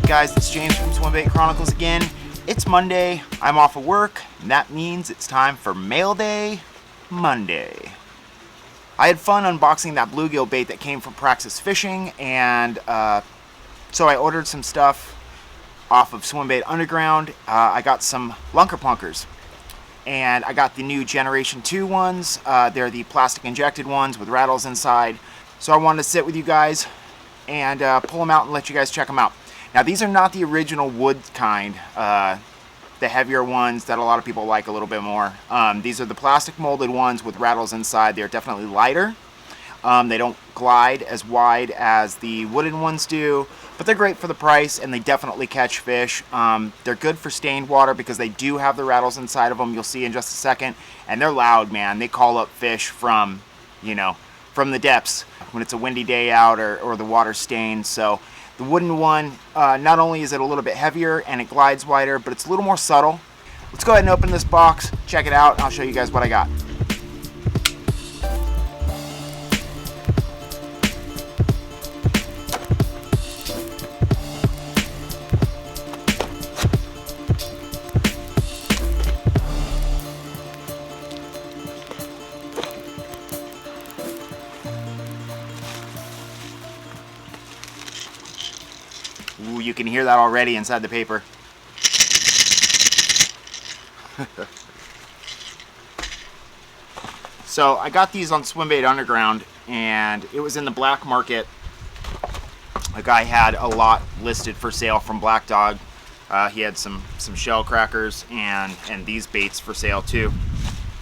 guys? It's James from Swimbait Chronicles again. It's Monday, I'm off of work, and that means it's time for Mail Day Monday. I had fun unboxing that bluegill bait that came from Praxis Fishing, and so I ordered some stuff off of Swimbait Underground. I got some Lunker Punkers, and I got the new Generation 2 ones. They're the plastic injected ones with rattles inside. So I wanted to sit with you guys and pull them out and let you guys check them out. Now these are not the original wood kind, the heavier ones that a lot of people like a little bit more. These are the plastic molded ones with rattles inside. They're definitely lighter. They don't glide as wide as the wooden ones do, but they're great for the price and they definitely catch fish. They're good for stained water because they do have the rattles inside of them. You'll see in just a second. And they're loud, man. They call up fish from, you know, from the depths when it's a windy day out or the water's stained. So the wooden one, not only is it a little bit heavier and it glides wider, but it's a little more subtle. Let's go ahead and open this box, check it out, and I'll show you guys what I got. Ooh, you can hear that already inside the paper. So I got these on Swimbait Underground, and it was in the black market. A guy had a lot listed for sale from Black Dog. He had some shell crackers and these baits for sale too.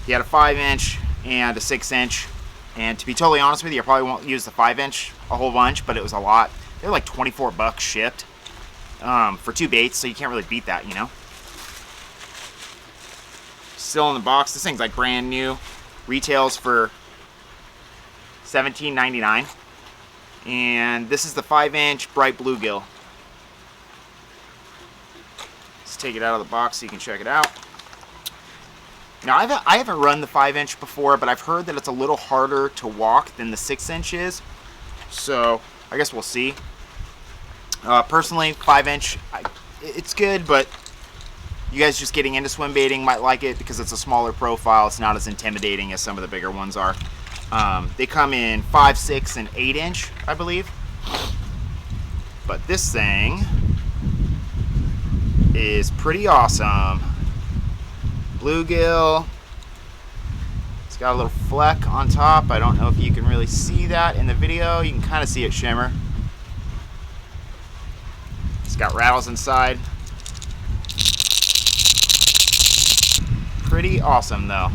He had a 5-inch and a 6-inch, and to be totally honest with you, I probably won't use the 5-inch a whole bunch, but it was a lot. They're like 24 bucks shipped for 2 baits, so you can't really beat that, you know. Still in the box. This thing's like brand new. Retails for $17.99, and this is the 5-inch bright bluegill. Let's take it out of the box so you can check it out. Now I haven't run the 5-inch before, but I've heard that it's a little harder to walk than the 6-inch is. So I guess we'll see. Personally, 5-inch, it's good, but you guys just getting into swim baiting might like it because it's a smaller profile. It's not as intimidating as some of the bigger ones are. They come in 5, 6, and 8-inch, I believe. But this thing is pretty awesome. Bluegill. It's got a little fleck on top. I don't know if you can really see that in the video. You can kind of see it shimmer. It's got rattles inside. Pretty awesome though.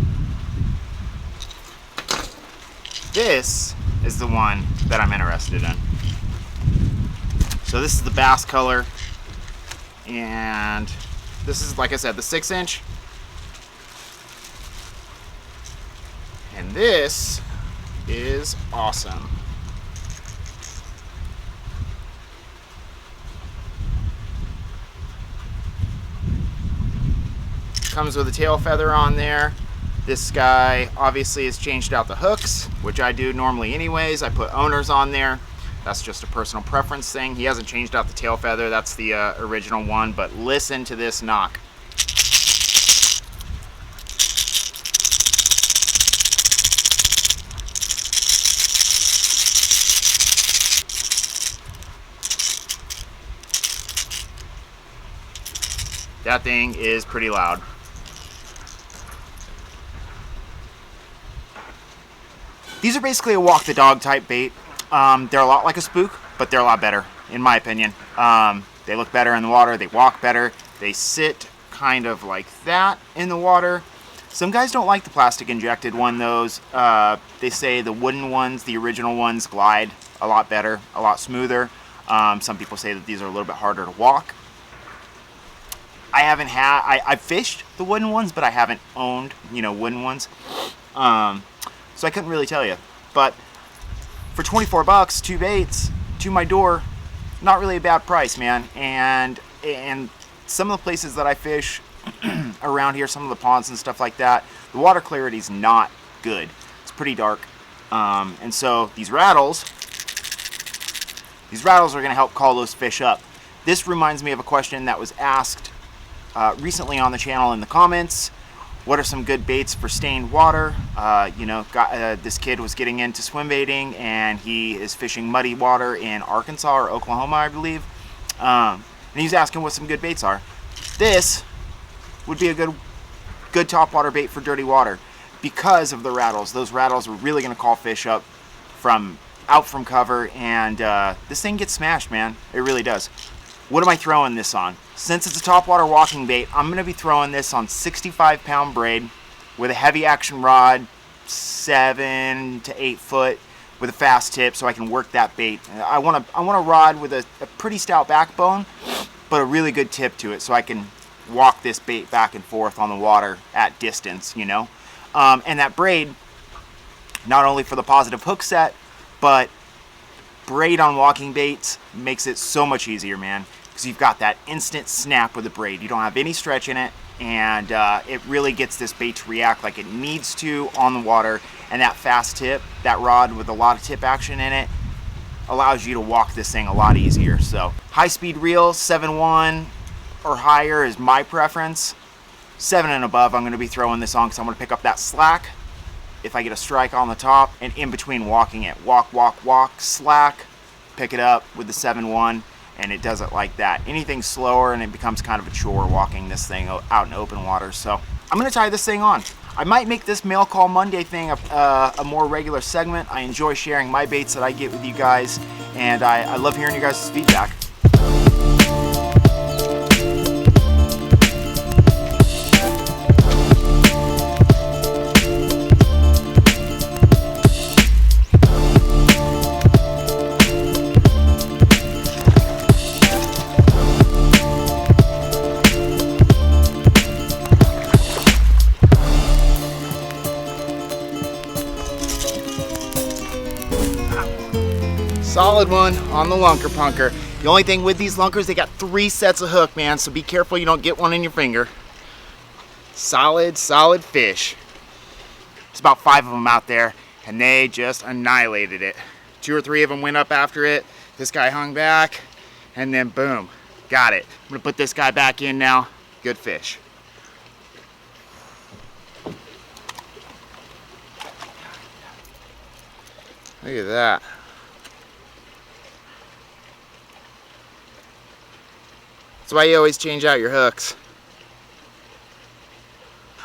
This is the one that I'm interested in. So this is the bass color, and this is, like I said, the 6-inch. And this is awesome. Comes with a tail feather on there. This guy obviously has changed out the hooks, which I do normally anyways. I put owners on there. That's just a personal preference thing. He hasn't changed out the tail feather. That's the original one, but listen to this knock. That thing is pretty loud. These are basically a walk the dog type bait. They're a lot like a spook, but they're a lot better, in my opinion. They look better in the water, they walk better, they sit kind of like that in the water. Some guys don't like the plastic injected one, those. They say the wooden ones, the original ones, glide a lot better, a lot smoother. Some people say that these are a little bit harder to walk. I've fished the wooden ones, but I haven't owned, you know, wooden ones. So I couldn't really tell you. But for 24 bucks, 2 baits to my door, not really a bad price, man. And some of the places that I fish around here, some of the ponds and stuff like that, the water clarity is not good. It's pretty dark. And so these rattles are going to help call those fish up. This reminds me of a question that was asked recently on the channel in the comments. What are some good baits for stained water? This kid was getting into swim baiting, and he is fishing muddy water in Arkansas or Oklahoma, I believe. And he's asking what some good baits are. This would be a good topwater bait for dirty water because of the rattles. Those rattles are really going to call fish up out from cover, and this thing gets smashed, man. It really does. What am I throwing this on? Since it's a topwater walking bait, I'm going to be throwing this on 65-pound braid with a heavy action rod, 7 to 8 foot, with a fast tip, so I can work that bait. I want a rod with a pretty stout backbone, but a really good tip to it, so I can walk this bait back and forth on the water at distance, you know. And that braid, not only for the positive hook set, but braid on walking baits makes it so much easier, man, because you've got that instant snap with the braid. You don't have any stretch in it, and it really gets this bait to react like it needs to on the water. And that fast tip, that rod with a lot of tip action in it, allows you to walk this thing a lot easier. So high-speed reel, 7-1 or higher is my preference. 7 and above, I'm going to be throwing this on because I'm going to pick up that slack if I get a strike on the top, and in between walking it. Walk, walk, walk, slack, pick it up with the 7-1, and it does it like that. Anything slower and it becomes kind of a chore walking this thing out in open water. So I'm going to tie this thing on. I might make this Mail Call Monday thing a more regular segment. I enjoy sharing my baits that I get with you guys, and I love hearing you guys' feedback. Solid one on the Lunker Punker. The only thing with these Lunkers, they got 3 sets of hook, man, so be careful you don't get one in your finger. Solid, solid fish. There's about 5 of them out there, and they just annihilated it. 2 or 3 of them went up after it. This guy hung back, and then boom, got it. I'm gonna put this guy back in now. Good fish. Look at that. That's why you always change out your hooks.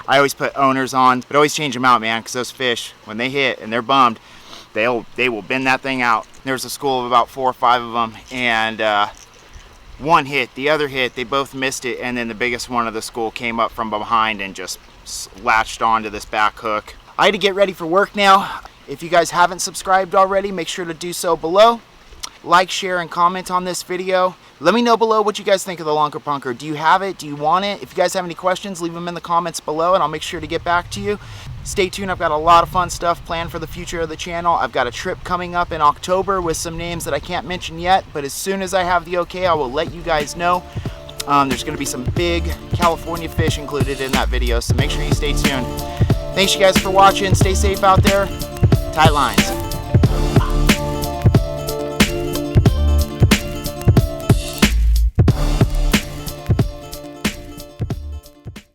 I always put owners on, but always change them out, man, because those fish, when they hit and they're bummed, they will bend that thing out. There's a school of about 4 or 5 of them, and one hit, the other hit, they both missed it, and then the biggest one of the school came up from behind and just latched onto this back hook. I had to get ready for work now. If you guys haven't subscribed already, make sure to do so below. Like, share, and comment on this video. Let me know below what you guys think of the Lunker Punker. Do you have it? Do you want it? If you guys have any questions, leave them in the comments below, and I'll make sure to get back to you. Stay tuned. I've got a lot of fun stuff planned for the future of the channel. I've got a trip coming up in October with some names that I can't mention yet, but as soon as I have the okay, I will let you guys know. There's going to be some big California fish included in that video, so make sure you stay tuned. Thanks you guys for watching. Stay safe out there. Tight lines.